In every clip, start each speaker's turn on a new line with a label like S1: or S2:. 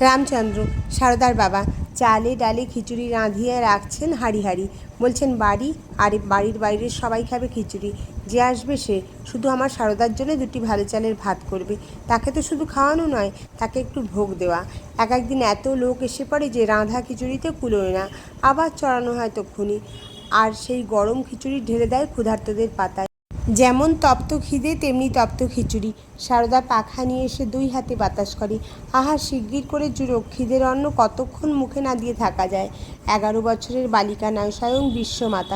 S1: রামচন্দ্র সারদার বাবা চালে ডালে খিচুড়ি রাঁধিয়ে রাখছেন হাঁড়ি হাঁড়ি। বলছেন বাড়ি আর বাড়ির বাইরের সবাই খাবে খিচুড়ি, যে আসবে সে শুধু আমার সারদার জন্য দুটি ভালো চালের ভাত করবে। তাকে তো শুধু খাওয়ানো নয়, তাকে একটু ভোগ দেওয়া। এক একদিন এত লোক এসে পড়ে যে রাঁধা খিচুড়িতে কুলোয় না, আবার চড়ানো হয় তক্ষুনি, আর সেই গরম খিচুড়ি ঢেলে দেয় ক্ষুধার্তদের পাতায়। যেমন তপ্ত খিদে তেমনি তপ্ত খিচুড়ি। সারদা পাখা নিয়ে এসে দুই হাতে বাতাস করে। আহা শিগগির করে জুড়ো, খিদের অন্ন কতক্ষণ মুখে না দিয়ে থাকা যায়। 11 বছরের বালিকা নয়, স্বয়ং বিশ্বমাতা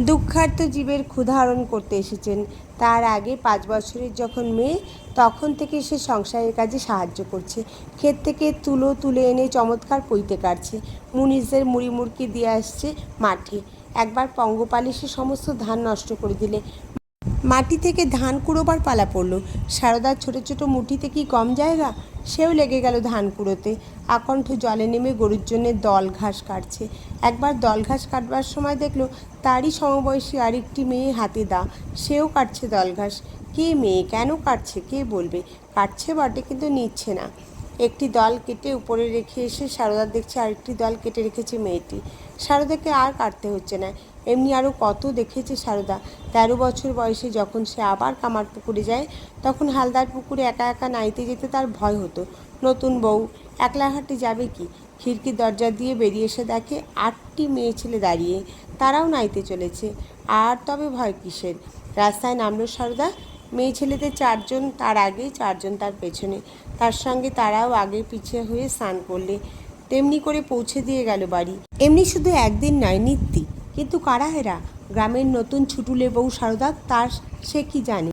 S1: দুঃখার্ত জীবের ক্ষুধা হরণ করতে এসেছেন। তার আগে 5 বছরের যখন মেয়ে, তখন থেকে সে সংসারের কাজে সাহায্য করছে। ক্ষেত থেকে তুলো তুলে এনে চমৎকার পৈতে কাটছে, মুনিশদের মুড়ি মুড়কি দিয়ে আসছে মাঠে। একবার পঙ্গপালে সে সমস্ত ধান নষ্ট করে দিলে। মাটি থেকে ধান কুড়োবার পালা পড়ল। সারদার ছোট ছোট মুঠিতে কি কম জায়গা, সেও লেগে গেল ধান কুড়োতে। আকণ্ঠ জলে নেমে গরুর জন্য দল ঘাস কাটছে। একবার দল ঘাস কাটবার সময় দেখলো তারই সমবয়সী আরেকটি মেয়ে হাতে দা, সেও কাটছে দল ঘাস। কে মেয়ে, কেন কাটছে কে বলবে? কাটছে বটে, কিন্তু নিচ্ছে না। একটি দল কেটে উপরে রেখে এসে সারদা দেখছে আরেকটি দল কেটে রেখেছে মেয়েটি। সারদাকে আর কাটতে হচ্ছে না। এমনি আরও কত দেখেছে সারদা। 13 বছর বয়সে যখন সে আবার কামার পুকুরে যায়, তখন হালদার পুকুরে একা একা নাইতে যেতে তার ভয় হতো। নতুন বউ, একলা হাঁটে যাবে কি? খিড়কির দরজা দিয়ে বেরিয়ে এসে দেখে 8টি মেয়ে ছেলে দাঁড়িয়ে, তারাও নাইতে চলেছে। আর তবে ভয় কিসের? রাস্তায় নামলো সারদা। মেয়ে ছেলেদের 4 জন তার আগে, 4 জন তার পেছনে। তার সঙ্গে তারাও আগে পিছিয়ে হয়ে স্নান করলে। তেমনি করে পৌঁছে দিয়ে গেল বাড়ি। এমনি শুধু একদিন নয়, নিত্যি। কিন্তু কারা এরা? গ্রামের নতুন ছুটুলে বউ সারদা, তার সে কি জানে?